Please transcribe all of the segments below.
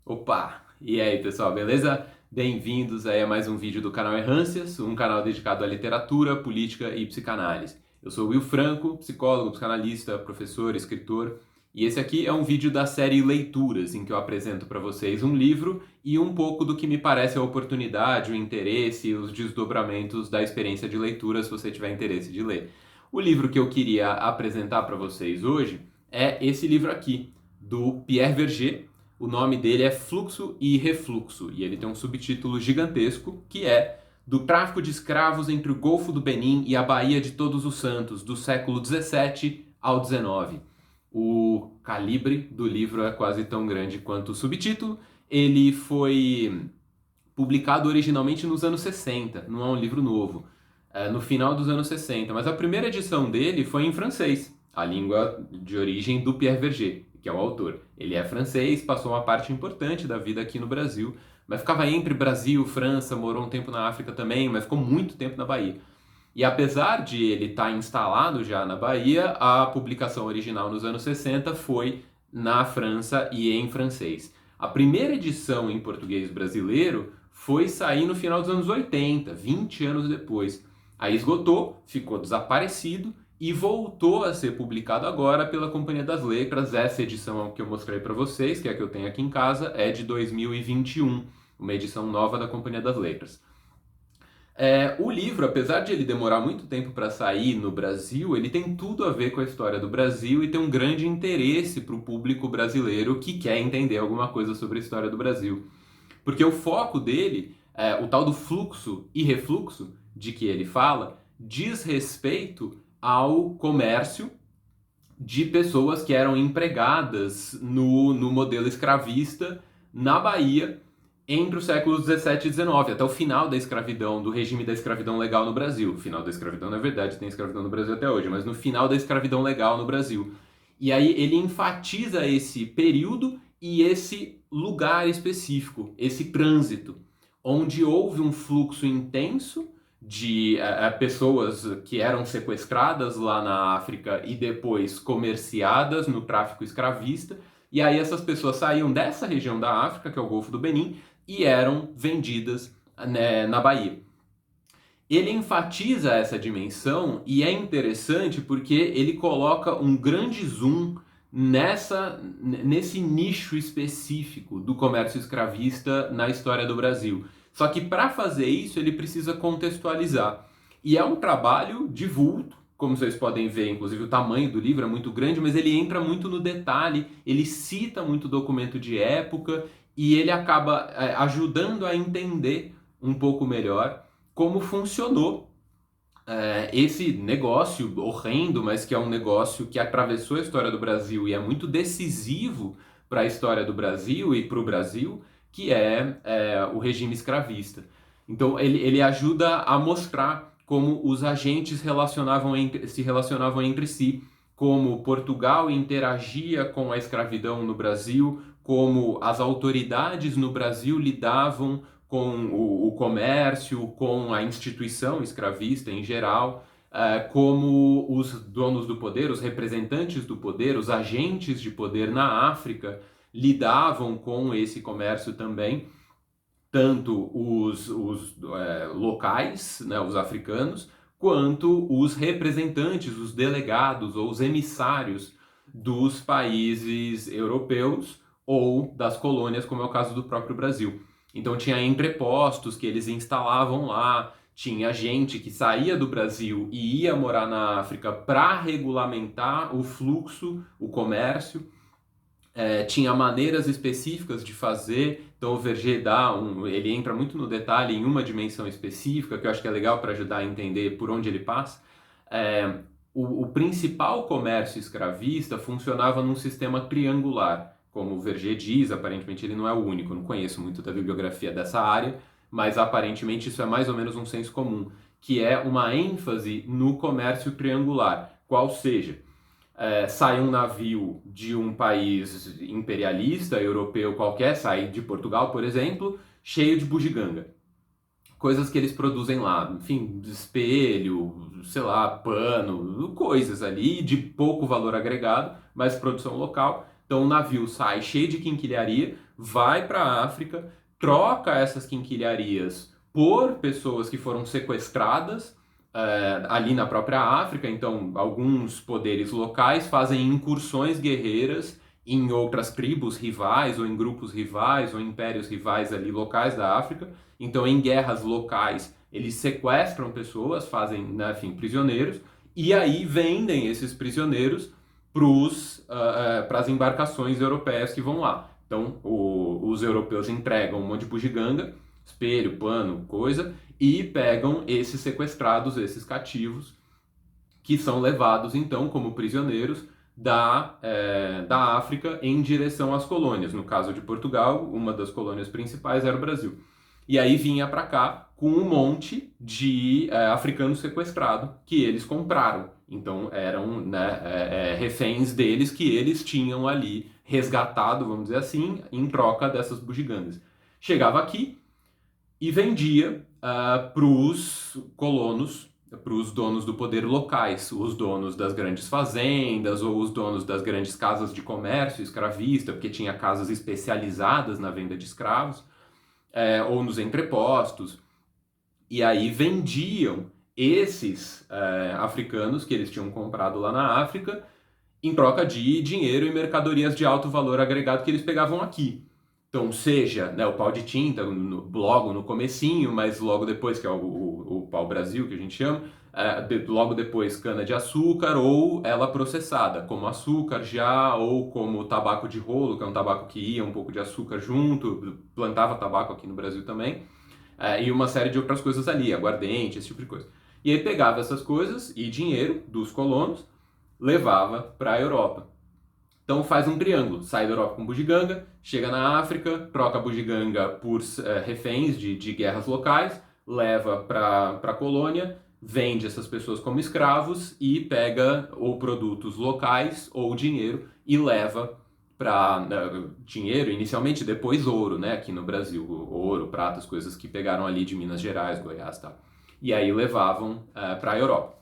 Opa! E aí, pessoal, beleza? Bem-vindos aí a mais um vídeo do canal Errâncias, um canal dedicado à literatura, política e psicanálise. Eu sou o Will Franco, psicólogo, psicanalista, professor, escritor, e esse aqui é um vídeo da série Leituras, em que eu apresento para vocês um livro e um pouco do que me parece a oportunidade, o interesse e os desdobramentos da experiência de leitura, se você tiver interesse de ler. O livro que eu queria apresentar para vocês hoje é esse livro aqui, do Pierre Verger. O nome dele é Fluxo e Refluxo, e ele tem um subtítulo gigantesco que é Do tráfico de escravos entre o Golfo do Benin e a Baía de Todos os Santos, do século 17 ao 19. O calibre do livro é quase tão grande quanto o subtítulo. Ele foi publicado originalmente nos anos 60, não é um livro novo, no final dos anos 60, mas a primeira edição dele foi em francês, a língua de origem do Pierre Verger, que é o autor. Ele é francês, passou uma parte importante da vida aqui no Brasil, mas ficava entre Brasil, França, morou um tempo na África também, mas ficou muito tempo na Bahia. E apesar de ele estar instalado já na Bahia, a publicação original nos anos 60 foi na França e em francês. A primeira edição em português brasileiro foi sair no final dos anos 80, 20 anos depois. Aí esgotou, ficou desaparecido e voltou a ser publicado agora pela Companhia das Letras. Essa edição que eu mostrei para vocês, que é a que eu tenho aqui em casa, é de 2021, uma edição nova da Companhia das Letras. O livro, apesar de ele demorar muito tempo para sair no Brasil, ele tem tudo a ver com a história do Brasil e tem um grande interesse para o público brasileiro que quer entender alguma coisa sobre a história do Brasil. Porque o foco dele, o tal do fluxo e refluxo de que ele fala, diz respeito ao comércio de pessoas que eram empregadas no modelo escravista na Bahia entre os séculos 17 e 19, até o final da escravidão, do regime da escravidão legal no Brasil. O final da escravidão, na verdade, tem escravidão no Brasil até hoje, mas no final da escravidão legal no Brasil. E aí ele enfatiza esse período e esse lugar específico, esse trânsito, onde houve um fluxo intenso de pessoas que eram sequestradas lá na África e depois comerciadas no tráfico escravista. E aí essas pessoas saíam dessa região da África, que é o Golfo do Benin, e eram vendidas, né, na Bahia. Ele enfatiza essa dimensão e é interessante porque ele coloca um grande zoom nesse nicho específico do comércio escravista na história do Brasil. Só que para fazer isso ele precisa contextualizar. E é um trabalho de vulto, como vocês podem ver, inclusive o tamanho do livro é muito grande, mas ele entra muito no detalhe, ele cita muito documento de época e ele acaba ajudando a entender um pouco melhor como funcionou esse negócio horrendo, mas que é um negócio que atravessou a história do Brasil e é muito decisivo para a história do Brasil e para o Brasil, que é o regime escravista. Então ele ajuda a mostrar como os agentes se relacionavam entre si, como Portugal interagia com a escravidão no Brasil, como as autoridades no Brasil lidavam com o comércio, com a instituição escravista em geral, como os donos do poder, os representantes do poder, os agentes de poder na África lidavam com esse comércio também, tanto os locais, né, os africanos, quanto os representantes, os delegados ou os emissários dos países europeus ou das colônias, como é o caso do próprio Brasil. Então tinha entrepostos que eles instalavam lá, tinha gente que saía do Brasil e ia morar na África para regulamentar o fluxo, o comércio. Tinha maneiras específicas de fazer, então o Verger ele entra muito no detalhe em uma dimensão específica, que eu acho que é legal para ajudar a entender por onde ele passa. O principal comércio escravista funcionava num sistema triangular, como o Verger diz, aparentemente ele não é o único, eu não conheço muito da bibliografia dessa área, mas aparentemente isso é mais ou menos um senso comum, que é uma ênfase no comércio triangular, qual seja, sai um navio de um país imperialista, europeu qualquer, sai de Portugal, por exemplo, cheio de bugiganga. Coisas que eles produzem lá, enfim, espelho, sei lá, pano, coisas ali de pouco valor agregado, mas produção local. Então o navio sai cheio de quinquilharia, vai para a África, troca essas quinquilharias por pessoas que foram sequestradas ali na própria África. Então alguns poderes locais fazem incursões guerreiras em outras tribos rivais, ou em grupos rivais, ou impérios rivais ali locais da África. Então em guerras locais eles sequestram pessoas, fazem, né, enfim, prisioneiros, e aí vendem esses prisioneiros para as embarcações europeias que vão lá. Então, os europeus entregam um monte de bugiganga, espelho, pano, coisa, e pegam esses sequestrados, esses cativos, que são levados, então, como prisioneiros da África em direção às colônias. No caso de Portugal, uma das colônias principais era o Brasil. E aí vinha para cá com um monte de africanos sequestrados que eles compraram. Então eram, né, reféns deles que eles tinham ali resgatado, vamos dizer assim, em troca dessas bugigangas. Chegava aqui e vendia para os colonos, para os donos do poder locais, os donos das grandes fazendas ou os donos das grandes casas de comércio escravista, porque tinha casas especializadas na venda de escravos, ou nos entrepostos. E aí vendiam esses africanos que eles tinham comprado lá na África em troca de dinheiro e mercadorias de alto valor agregado que eles pegavam aqui. Então, seja, né, o pau de tinta, logo no comecinho, mas logo depois, que é o pau-brasil que a gente chama, logo depois cana-de-açúcar ou ela processada, como açúcar já, ou como tabaco de rolo, que é um tabaco que ia um pouco de açúcar junto, plantava tabaco aqui no Brasil também, e uma série de outras coisas ali, aguardente, esse tipo de coisa. E aí pegava essas coisas e dinheiro dos colonos, levava para a Europa. Então faz um triângulo, sai da Europa com bugiganga, chega na África, troca a bugiganga por reféns de guerras locais, leva para a colônia, vende essas pessoas como escravos e pega ou produtos locais ou dinheiro e leva para dinheiro inicialmente, depois ouro, né, aqui no Brasil, ouro, prata, as coisas que pegaram ali de Minas Gerais, Goiás e tal. E aí levavam para a Europa.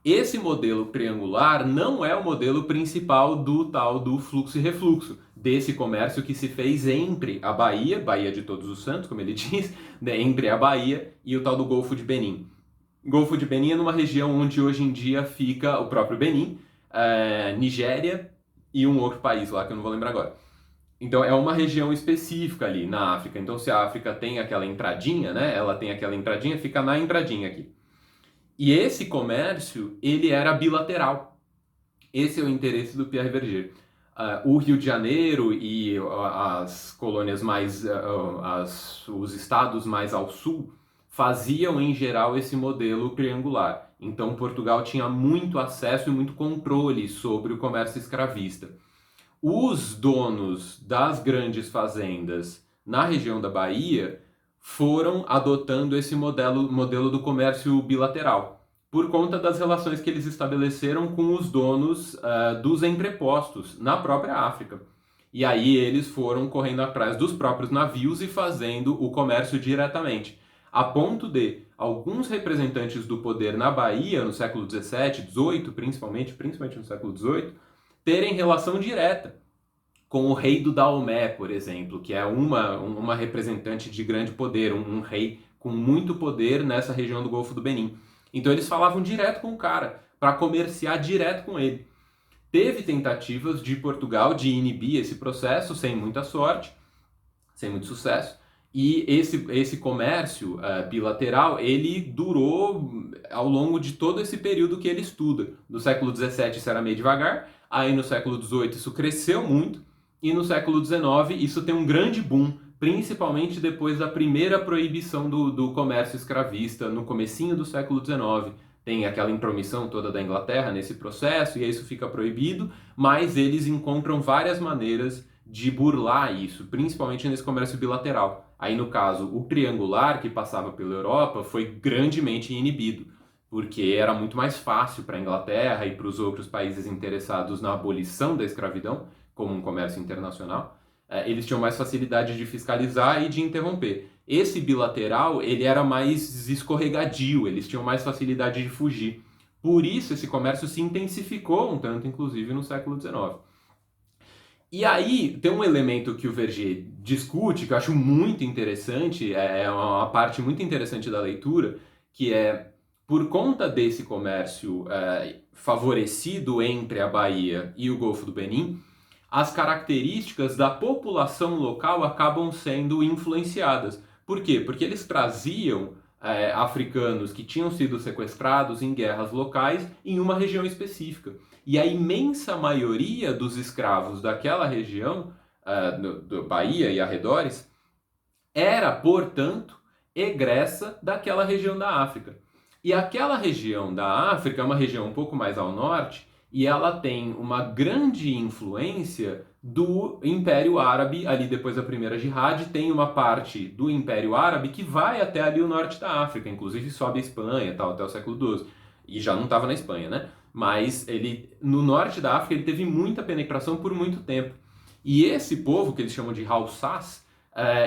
Esse modelo triangular não é o modelo principal do tal do fluxo e refluxo, desse comércio que se fez entre a Bahia, Baía de Todos os Santos, como ele diz, né, entre a Bahia e o tal do Golfo de Benim. Golfo de Benim é numa região onde hoje em dia fica o próprio Benim, Nigéria e um outro país lá que eu não vou lembrar agora. Então é uma região específica ali na África. Então se a África tem aquela entradinha, né, ela tem aquela entradinha, fica na entradinha aqui. E esse comércio, ele era bilateral. Esse é o interesse do Pierre Verger. O Rio de Janeiro e as colônias mais, os estados mais ao sul, faziam em geral esse modelo triangular. Então Portugal tinha muito acesso e muito controle sobre o comércio escravista. Os donos das grandes fazendas na região da Bahia foram adotando esse modelo do comércio bilateral, por conta das relações que eles estabeleceram com os donos dos entrepostos na própria África. E aí eles foram correndo atrás dos próprios navios e fazendo o comércio diretamente, a ponto de alguns representantes do poder na Bahia, no século XVII, XVIII, principalmente no século XVIII, terem relação direta com o rei do Daomé, por exemplo, que é uma representante de grande poder, um rei com muito poder nessa região do Golfo do Benim. Então eles falavam direto com o cara, para comerciar direto com ele. Teve tentativas de Portugal de inibir esse processo, sem muita sorte, sem muito sucesso, e esse comércio bilateral, ele durou ao longo de todo esse período que ele estuda. No século XVII isso era meio devagar, aí no século XVIII isso cresceu muito, e no século XIX isso tem um grande boom, principalmente depois da primeira proibição do comércio escravista, no comecinho do século XIX. Tem aquela intromissão toda da Inglaterra nesse processo, e aí isso fica proibido, mas eles encontram várias maneiras de burlar isso, principalmente nesse comércio bilateral. Aí, no caso, o triangular que passava pela Europa foi grandemente inibido, porque era muito mais fácil para a Inglaterra e para os outros países interessados na abolição da escravidão, como um comércio internacional, eles tinham mais facilidade de fiscalizar e de interromper. Esse bilateral, ele era mais escorregadio, eles tinham mais facilidade de fugir. Por isso, esse comércio se intensificou um tanto, inclusive, no século XIX. E aí tem um elemento que o Verger discute, que eu acho muito interessante, é uma parte muito interessante da leitura, que é, por conta desse comércio favorecido entre a Bahia e o Golfo do Benin, as características da população local acabam sendo influenciadas. Por quê? Porque eles traziam africanos que tinham sido sequestrados em guerras locais em uma região específica. E a imensa maioria dos escravos daquela região, do Bahia e arredores, era, portanto, egressa daquela região da África. E aquela região da África é uma região um pouco mais ao norte e ela tem uma grande influência do Império Árabe, ali depois da Primeira Jihad, tem uma parte do Império Árabe que vai até ali o norte da África, inclusive sobe a Espanha, tal, até o século XII. E já não estava na Espanha, né? Mas ele, no norte da África, ele teve muita penetração por muito tempo. E esse povo, que eles chamam de Haussás,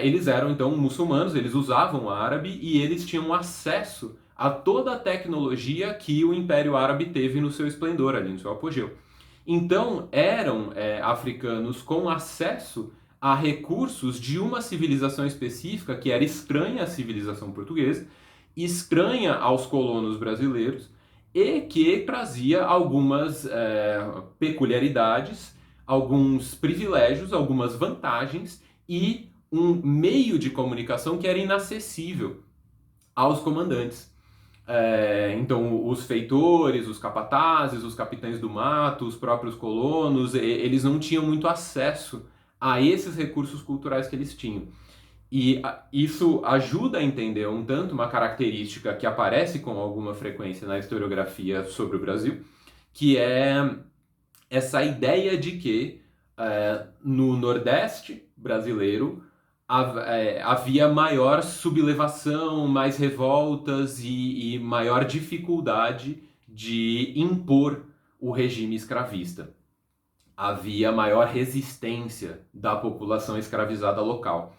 eles eram então muçulmanos, eles usavam o árabe e eles tinham acesso a toda a tecnologia que o Império Árabe teve no seu esplendor, ali no seu apogeu. Então eram africanos com acesso a recursos de uma civilização específica que era estranha à civilização portuguesa, estranha aos colonos brasileiros e que trazia algumas peculiaridades, alguns privilégios, algumas vantagens e um meio de comunicação que era inacessível aos comandantes. Então, os feitores, os capatazes, os capitães do mato, os próprios colonos, eles não tinham muito acesso a esses recursos culturais que eles tinham. E isso ajuda a entender um tanto uma característica que aparece com alguma frequência na historiografia sobre o Brasil, que é essa ideia de que no Nordeste brasileiro havia maior sublevação, mais revoltas e maior dificuldade de impor o regime escravista. Havia maior resistência da população escravizada local.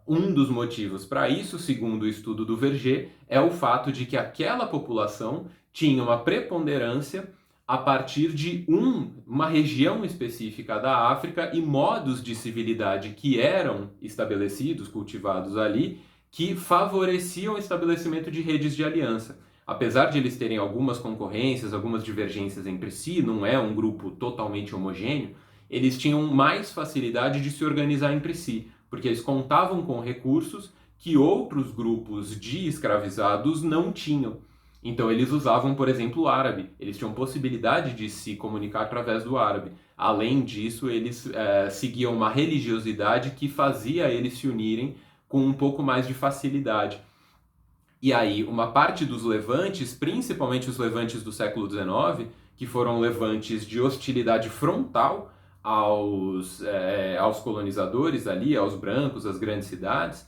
Um dos motivos para isso, segundo o estudo do Verger, é o fato de que aquela população tinha uma preponderância a partir de uma região específica da África e modos de civilidade que eram estabelecidos, cultivados ali, que favoreciam o estabelecimento de redes de aliança. Apesar de eles terem algumas concorrências, algumas divergências entre si, não é um grupo totalmente homogêneo, eles tinham mais facilidade de se organizar entre si, porque eles contavam com recursos que outros grupos de escravizados não tinham. Então eles usavam, por exemplo, o árabe. Eles tinham possibilidade de se comunicar através do árabe. Além disso, eles seguiam uma religiosidade que fazia eles se unirem com um pouco mais de facilidade. E aí, uma parte dos levantes, principalmente os levantes do século XIX, que foram levantes de hostilidade frontal aos colonizadores ali, aos brancos, às grandes cidades,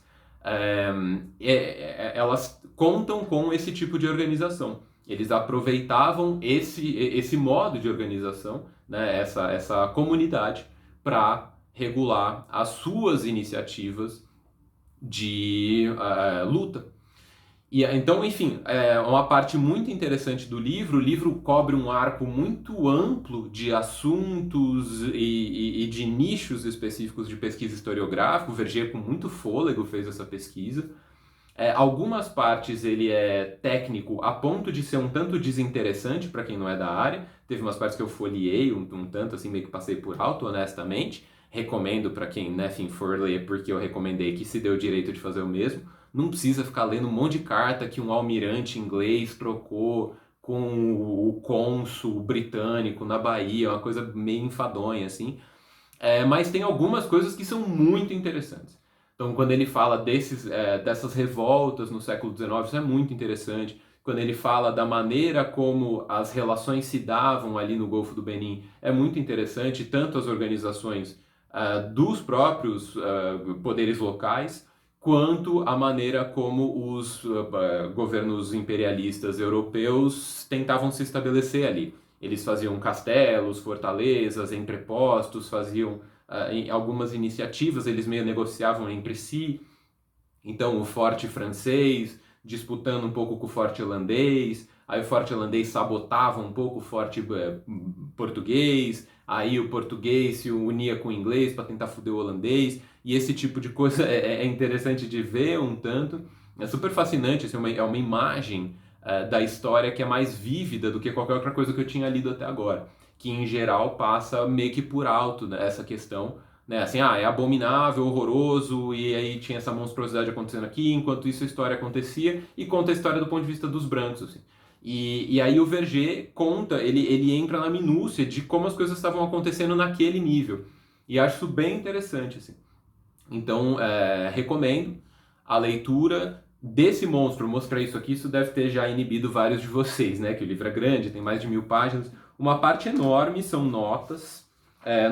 elas contam com esse tipo de organização. Eles aproveitavam esse modo de organização, né, essa comunidade, para regular as suas iniciativas de luta. E, então, enfim, é uma parte muito interessante do livro. O livro cobre um arco muito amplo de assuntos e de nichos específicos de pesquisa historiográfica. O Verger, com muito fôlego, fez essa pesquisa. Algumas partes ele é técnico a ponto de ser um tanto desinteressante para quem não é da área. Teve umas partes que eu folheei um tanto, assim, meio que passei por alto, honestamente. Recomendo para quem, né, enfim, for ler, porque eu recomendei que se deu o direito de fazer o mesmo. Não precisa ficar lendo um monte de carta que um almirante inglês trocou com o cônsul britânico na Bahia, uma coisa meio enfadonha, assim. Mas tem algumas coisas que são muito interessantes. Então, quando ele fala dessas revoltas no século XIX, isso é muito interessante. Quando ele fala da maneira como as relações se davam ali no Golfo do Benin, é muito interessante, tanto as organizações dos próprios poderes locais, quanto a maneira como os governos imperialistas europeus tentavam se estabelecer ali. Eles faziam castelos, fortalezas, entrepostos, faziam algumas iniciativas, eles meio negociavam entre si. Então, o forte francês disputando um pouco com o forte holandês, aí o forte holandês sabotava um pouco o forte português, aí o português se unia com o inglês para tentar foder o holandês, e esse tipo de coisa é interessante de ver um tanto. É super fascinante, assim, é uma imagem da história que é mais vívida do que qualquer outra coisa que eu tinha lido até agora, que em geral passa meio que por alto, né, essa questão, né, assim, é abominável, horroroso, e aí tinha essa monstruosidade acontecendo aqui, enquanto isso a história acontecia, e conta a história do ponto de vista dos brancos, assim. E aí o Verger conta, ele entra na minúcia de como as coisas estavam acontecendo naquele nível, e acho isso bem interessante, assim. Então, recomendo a leitura desse monstro. Mostrar isso aqui, isso deve ter já inibido vários de vocês, né? Que o livro é grande, tem mais de 1000 páginas. Uma parte enorme são notas,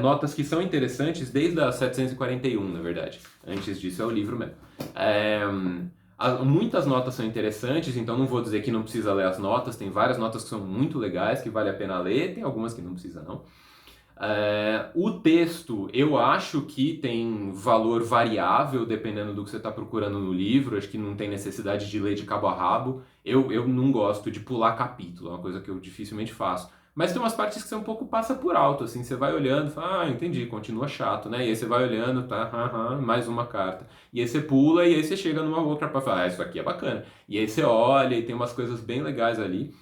notas que são interessantes desde a 741, na verdade. Antes disso é o livro mesmo. Muitas notas são interessantes, então não vou dizer que não precisa ler as notas. Tem várias notas que são muito legais, que vale a pena ler. Tem algumas que não precisa, não. O texto, eu acho que tem valor variável dependendo do que você está procurando no livro. Acho que não tem necessidade de ler de cabo a rabo. Eu não gosto de pular capítulo, é uma coisa que eu dificilmente faço. Mas tem umas partes que você um pouco passa por alto, assim, você vai olhando e fala, entendi, continua chato, né? E aí você vai olhando, tá, mais uma carta. E aí você pula e aí você chega numa outra para falar, isso aqui é bacana. E aí você olha e tem umas coisas bem legais ali.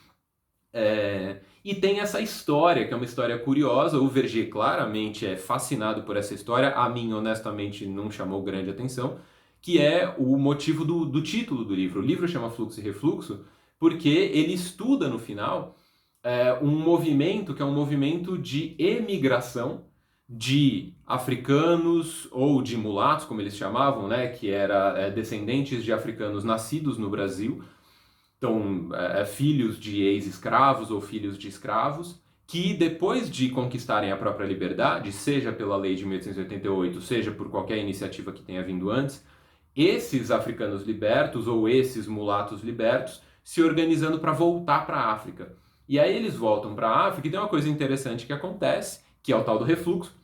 E tem essa história, que é uma história curiosa. O Verger claramente é fascinado por essa história. A mim, honestamente, não chamou grande atenção. Que é o motivo do título do livro. O livro chama Fluxo e Refluxo porque ele estuda, no final, um movimento que é um movimento de emigração de africanos ou de mulatos, como eles chamavam, né? Que era descendentes de africanos nascidos no Brasil, então, filhos de ex-escravos ou filhos de escravos, que depois de conquistarem a própria liberdade, seja pela lei de 1888, seja por qualquer iniciativa que tenha vindo antes, esses africanos libertos ou esses mulatos libertos se organizando para voltar para a África. E aí eles voltam para a África e tem uma coisa interessante que acontece, que é o tal do refluxo,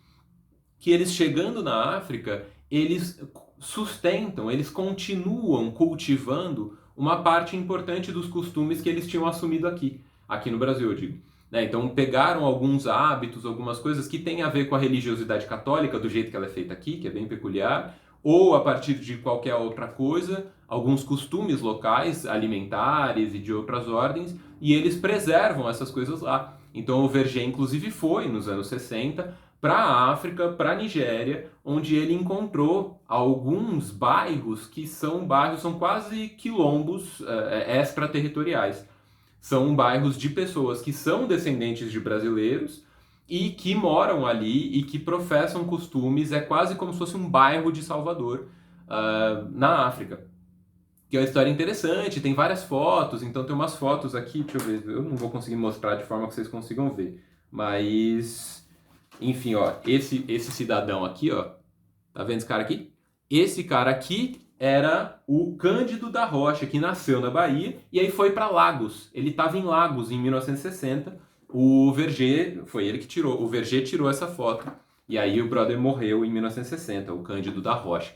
que eles chegando na África, eles sustentam, eles continuam cultivando uma parte importante dos costumes que eles tinham assumido aqui no Brasil, eu digo. Então pegaram alguns hábitos, algumas coisas que têm a ver com a religiosidade católica, do jeito que ela é feita aqui, que é bem peculiar, ou a partir de qualquer outra coisa, alguns costumes locais, alimentares e de outras ordens, e eles preservam essas coisas lá. Então o Verger, inclusive, foi, nos anos 60, para a África, para a Nigéria, onde ele encontrou alguns bairros que são quase quilombos extraterritoriais. São bairros de pessoas que são descendentes de brasileiros e que moram ali e que professam costumes, é quase como se fosse um bairro de Salvador, na África. Que é uma história interessante, tem várias fotos, então tem umas fotos aqui, deixa eu ver, eu não vou conseguir mostrar de forma que vocês consigam ver, mas... Enfim, ó, esse cidadão aqui, ó, tá vendo esse cara aqui? Esse cara aqui era o Cândido da Rocha, que nasceu na Bahia e aí foi para Lagos. Ele estava em Lagos em 1960. O Verger, foi ele que tirou, o Verger tirou essa foto. E aí o brother morreu em 1960, o Cândido da Rocha,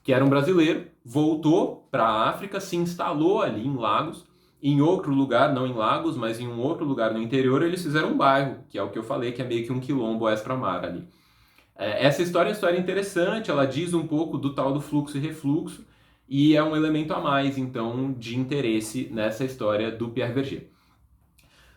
que era um brasileiro, voltou para a África, se instalou ali em Lagos. Em outro lugar, não em Lagos, mas em um outro lugar no interior, eles fizeram um bairro, que é o que eu falei, que é meio que um quilombo extra-mar ali. Essa história é uma história interessante, ela diz um pouco do tal do fluxo e refluxo, e é um elemento a mais, então, de interesse nessa história do Pierre Verger.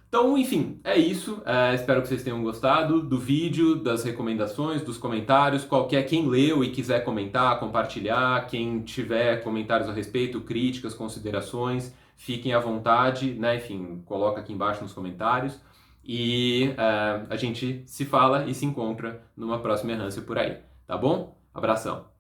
Então, enfim, é isso. Espero que vocês tenham gostado do vídeo, das recomendações, dos comentários. Quem leu e quiser comentar, compartilhar, quem tiver comentários a respeito, críticas, considerações, fiquem à vontade, né? Enfim, coloca aqui embaixo nos comentários. E a gente se fala e se encontra numa próxima errância por aí, tá bom? Abração!